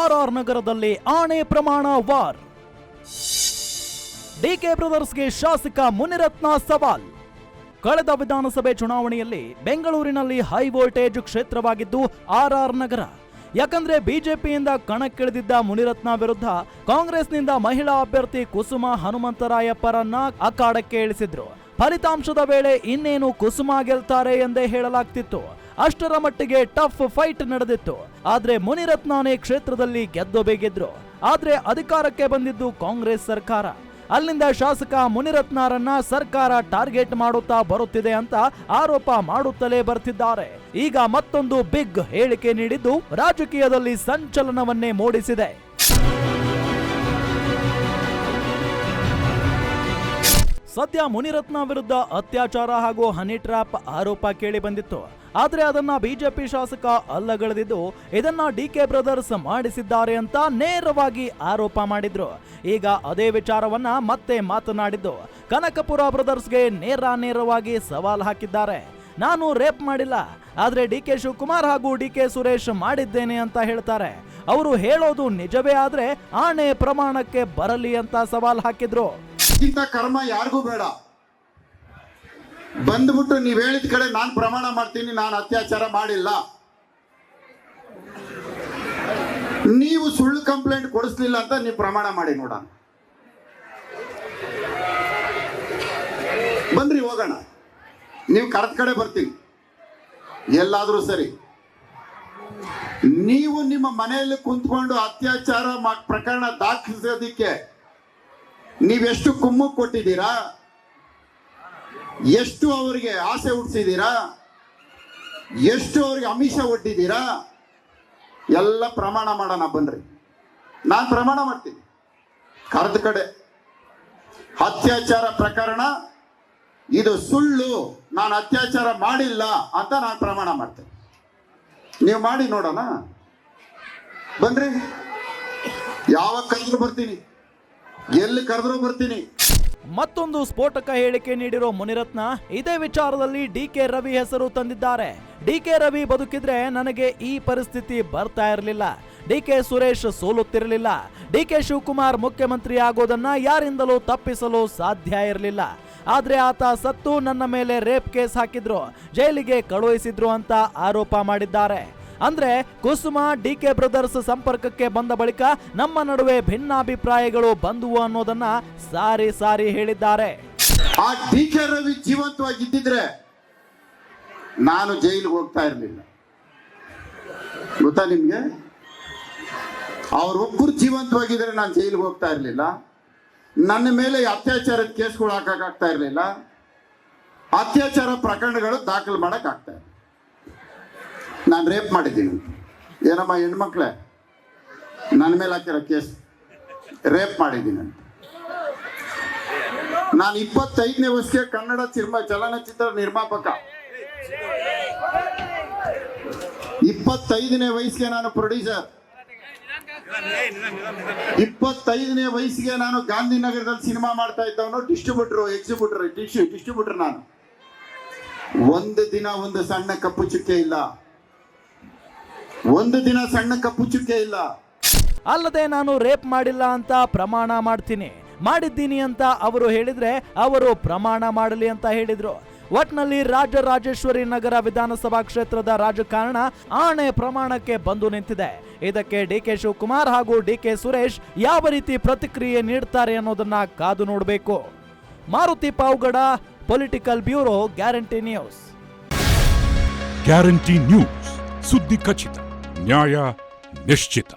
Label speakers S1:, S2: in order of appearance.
S1: RR ನಗರದಲ್ಲಿ ಆಣೆ ಪ್ರಮಾಣ ವಾರ್. ಡಿಕೆ ಬ್ರದರ್ಸ್ಗೆ ಶಾಸಕ ಮುನಿರತ್ನ ಸವಾಲ್. ಕಳೆದ ವಿಧಾನಸಭೆ ಚುನಾವಣೆಯಲ್ಲಿ ಬೆಂಗಳೂರಿನಲ್ಲಿ ಹೈ ವೋಲ್ಟೇಜ್ ಕ್ಷೇತ್ರವಾಗಿದ್ದು ಆರ್ಆರ್ ನಗರ. ಯಾಕಂದ್ರೆ ಬಿಜೆಪಿಯಿಂದ ಕಣಕ್ಕಿಳಿದಿದ್ದ ಮುನಿರತ್ನ ವಿರುದ್ಧ ಕಾಂಗ್ರೆಸ್ನಿಂದ ಮಹಿಳಾ ಅಭ್ಯರ್ಥಿ ಕುಸುಮಾ ಹನುಮಂತರಾಯಪ್ಪರನ್ನ ಅಖಾಡಕ್ಕೆ ಇಳಿಸಿದ್ರು. ಫಲಿತಾಂಶದ ವೇಳೆ ಇನ್ನೇನು ಕುಸುಮಾ ಗೆಲ್ತಾರೆ ಎಂದೇ ಹೇಳಲಾಗ್ತಿತ್ತು. ಅಷ್ಟರ ಮಟ್ಟಿಗೆ ಟಫ್ ಫೈಟ್ ನಡೆದಿತ್ತು. ಆದ್ರೆ ಮುನಿರತ್ನನೇ ಕ್ಷೇತ್ರದಲ್ಲಿ ಗೆದ್ದು ಬೇಗಿದ್ರು. ಆದ್ರೆ ಅಧಿಕಾರಕ್ಕೆ ಬಂದಿದ್ದು ಕಾಂಗ್ರೆಸ್ ಸರ್ಕಾರ. ಅಲ್ಲಿಂದ ಶಾಸಕ ಮುನಿರತ್ನರನ್ನ ಸರ್ಕಾರ ಟಾರ್ಗೆಟ್ ಮಾಡುತ್ತಾ ಬರುತ್ತಿದೆ ಅಂತ ಆರೋಪ ಮಾಡುತ್ತಲೇ ಬರ್ತಿದ್ದಾರೆ. ಈಗ ಮತ್ತೊಂದು ಬಿಗ್ ಹೇಳಿಕೆ ನೀಡಿದ್ದು ರಾಜಕೀಯದಲ್ಲಿ ಸಂಚಲನವನ್ನೇ ಮೂಡಿಸಿದೆ. ಸದ್ಯ ಮುನಿರತ್ನ ವಿರುದ್ಧ ಅತ್ಯಾಚಾರ ಹಾಗೂ ಹನಿ ಟ್ರ್ಯಾಪ್ ಆರೋಪ ಕೇಳಿ ಬಂದಿತ್ತು. ಆದ್ರೆ ಅದನ್ನ ಬಿಜೆಪಿ ಶಾಸಕ ಅಲ್ಲಗಳೆದಿದ್ದು ಇದನ್ನ ಡಿಕೆ ಬ್ರದರ್ಸ್ ಮಾಡಿಸಿದ್ದಾರೆ ಅಂತ ನೇರವಾಗಿ ಆರೋಪ ಮಾಡಿದ್ರು. ಈಗ ಅದೇ ವಿಚಾರವನ್ನ ಮತ್ತೆ ಮಾತನಾಡಿದ್ದು ಕನಕಪುರ ಬ್ರದರ್ಸ್ಗೆ ನೇರವಾಗಿ ಸವಾಲ್ ಹಾಕಿದ್ದಾರೆ. ನಾನು ರೇಪ್ ಮಾಡಿಲ್ಲ, ಆದ್ರೆ ಡಿಕೆ ಶಿವಕುಮಾರ್ ಹಾಗೂ ಡಿಕೆ ಸುರೇಶ್ ಮಾಡಿದ್ದೇನೆ ಅಂತ ಹೇಳ್ತಾರೆ. ಅವರು ಹೇಳೋದು ನಿಜವೇ ಆದ್ರೆ ಆಣೆ ಪ್ರಮಾಣಕ್ಕೆ ಬರಲಿ ಅಂತ ಸವಾಲ್ ಹಾಕಿದ್ರು.
S2: ಇಂಥ ಕರ್ಮ ಯಾರಿಗೂ ಬೇಡ. ಬಂದ್ಬಿಟ್ಟು ನೀವ್ ಹೇಳಿದ ಕಡೆ ನಾನು ಪ್ರಮಾಣ ಮಾಡ್ತೀನಿ, ನಾನು ಅತ್ಯಾಚಾರ ಮಾಡಿಲ್ಲ. ನೀವು ಸುಳ್ಳು ಕಂಪ್ಲೇಂಟ್ ಕೊಡಿಸ್ಲಿಲ್ಲ ಅಂತ ನೀವು ಪ್ರಮಾಣ ಮಾಡಿ ನೋಡೋಣ. ಬನ್ರಿ ಹೋಗೋಣ. ನೀವು ಕರೆದ ಕಡೆ ಬರ್ತೀನಿ, ಎಲ್ಲಾದ್ರೂ ಸರಿ. ನೀವು ನಿಮ್ಮ ಮನೆಯಲ್ಲಿ ಕುಂತ್ಕೊಂಡು ಅತ್ಯಾಚಾರ ಪ್ರಕರಣ ದಾಖಲಿಸೋದಿಕ್ಕೆ ನೀವೆಷ್ಟು ಕುಮ್ಮು ಕೊಟ್ಟಿದ್ದೀರಾ, ಎಷ್ಟು ಅವರಿಗೆ ಆಸೆ ಹುಟ್ಟಿಸಿದ್ದೀರಾ, ಎಷ್ಟು ಅವರಿಗೆ ಆಮಿಷ ಒಡ್ಡಿದ್ದೀರಾ, ಎಲ್ಲ ಪ್ರಮಾಣ ಮಾಡೋಣ. ಬನ್ರಿ, ನಾನು ಪ್ರಮಾಣ ಮಾಡ್ತೀನಿ. ಕರೆದ ಕಡೆ ಅತ್ಯಾಚಾರ ಪ್ರಕರಣ ಇದು ಸುಳ್ಳು, ನಾನು ಅತ್ಯಾಚಾರ ಮಾಡಿಲ್ಲ ಅಂತ ನಾನು ಪ್ರಮಾಣ ಮಾಡ್ತೇನೆ. ನೀವು ಮಾಡಿ ನೋಡೋಣ. ಬನ್ರಿ, ಯಾವಾಗ ಕರೆದ್ರು ಬರ್ತೀನಿ, ಎಲ್ಲಿ ಕರೆದ್ರು ಬರ್ತೀನಿ.
S1: ಮತ್ತೊಂದು ಸ್ಫೋಟಕ ಹೇಳಿಕೆ ನೀಡಿರೋ ಮುನಿರತ್ನ ಇದೇ ವಿಚಾರದಲ್ಲಿ ಡಿಕೆ ರವಿ ಹೆಸರು ತಂದಿದ್ದಾರೆ. ಡಿಕೆ ರವಿ ಬದುಕಿದ್ರೆ ನನಗೆ ಈ ಪರಿಸ್ಥಿತಿ ಬರ್ತಾ ಇರಲಿಲ್ಲ, ಡಿಕೆ ಸುರೇಶ್ ಸೋಲುತ್ತಿರಲಿಲ್ಲ, ಡಿಕೆ ಶಿವಕುಮಾರ್ ಮುಖ್ಯಮಂತ್ರಿ ಆಗೋದನ್ನ ಯಾರಿಂದಲೂ ತಪ್ಪಿಸಲು ಸಾಧ್ಯ ಇರಲಿಲ್ಲ. ಆದ್ರೆ ಆತ ಸತ್ತು ನನ್ನ ಮೇಲೆ ರೇಪ್ ಕೇಸ್ ಹಾಕಿದ್ರು, ಜೈಲಿಗೆ ಕಳುಹಿಸಿದ್ರು ಅಂತ ಆರೋಪ ಮಾಡಿದ್ದಾರೆ. ಅಂದ್ರೆ ಕುಸುಮಾ ಡಿಕೆ ಬ್ರದರ್ಸ್ ಸಂಪರ್ಕಕ್ಕೆ ಬಂದ ಬಳಿಕ ನಮ್ಮ ನಡುವೆ ಭಿನ್ನಾಭಿಪ್ರಾಯಗಳು ಬಂದುವು ಅನ್ನೋದನ್ನ ಸಾರಿ ಹೇಳಿದ್ದಾರೆ.
S2: ಆ ಡಿಕೆ ರವಿ ಜೀವಂತವಾಗಿದ್ದಿದ್ರೆ ನಾನು ಜೈಲಿಗೆ ಹೋಗ್ತಾ ಇರಲಿಲ್ಲ. ಗೊತ್ತಾ ನಿಮ್ಗೆ? ಅವ್ರೊಬ್ಬರು ಜೀವಂತವಾಗಿದ್ರೆ ನಾನು ಜೈಲಿಗೆ ಹೋಗ್ತಾ ಇರಲಿಲ್ಲ. ನನ್ನ ಮೇಲೆ ಅತ್ಯಾಚಾರದ ಕೇಸ್ಗಳು ಹಾಕಕ್ಕಾಗ್ತಾ ಇರಲಿಲ್ಲ. ಅತ್ಯಾಚಾರ ಪ್ರಕರಣಗಳು ದಾಖಲು ಮಾಡಕ್ ಆಗ್ತಾ ಇರಲಿಲ್ಲ. ನಾನು ರೇಪ್ ಮಾಡಿದ್ದೀನಿ. ಏನಮ್ಮ ಹೆಣ್ಮಕ್ಳೇ, ನನ್ನ ಮೇಲೆ ಹಾಕಿರೋ ಕೇಸ್ ರೇಪ್ ಮಾಡಿದ್ದೀನಿ ಅಂತ. ನಾನು 25ನೇ ವರ್ಷಕ್ಕೆ ಕನ್ನಡ ಚಲನಚಿತ್ರ ನಿರ್ಮಾಪಕ. 25ನೇ ವಯಸ್ಸಿಗೆ ನಾನು ಪ್ರೊಡ್ಯೂಸರ್. 25ನೇ ವಯಸ್ಸಿಗೆ ನಾನು ಗಾಂಧಿನಗರದಲ್ಲಿ ಸಿನಿಮಾ ಮಾಡ್ತಾ ಇದ್ದವನು ಡಿಸ್ಟ್ರಿಬ್ಯೂಟರ್ ನಾನು. ಒಂದು ದಿನ ಒಂದು ಸಣ್ಣ ಕಪ್ಪು ಚುಕ್ಕೆ ಇಲ್ಲ, ಒಂದು ದಿನ ಸಣ್ಣ ಕಪ್ಪು ಚುಕ್ಕೆ ಇಲ್ಲ.
S1: ಅಲ್ಲದೆ ನಾನು ರೇಪ್ ಮಾಡಿಲ್ಲ ಅಂತ ಪ್ರಮಾಣ ಮಾಡಿದ್ದೀನಿ ಅಂತ ಅವರು ಹೇಳಿದ್ರೆ ಅವರು ಪ್ರಮಾಣ ಮಾಡಲಿ ಅಂತ ಹೇಳಿದ್ರು. ಒಟ್ನಲ್ಲಿ ರಾಜರಾಜೇಶ್ವರಿ ನಗರ ವಿಧಾನಸಭಾ ಕ್ಷೇತ್ರದ ರಾಜಕಾರಣ ಆಣೆ ಪ್ರಮಾಣಕ್ಕೆ ಬಂದು ನಿಂತಿದೆ. ಇದಕ್ಕೆ ಡಿಕೆ ಶಿವಕುಮಾರ್ ಹಾಗೂ ಡಿಕೆ ಸುರೇಶ್ ಯಾವ ರೀತಿ ಪ್ರತಿಕ್ರಿಯೆ ನೀಡ್ತಾರೆ ಅನ್ನೋದನ್ನ ಕಾದು ನೋಡಬೇಕು. Maruti Pavagada, political bureau, guarantee news.
S3: Guarantee news, ಸುದ್ದಿ ಖಚಿತ, ನ್ಯಾಯ ನಿಶ್ಚಿತ.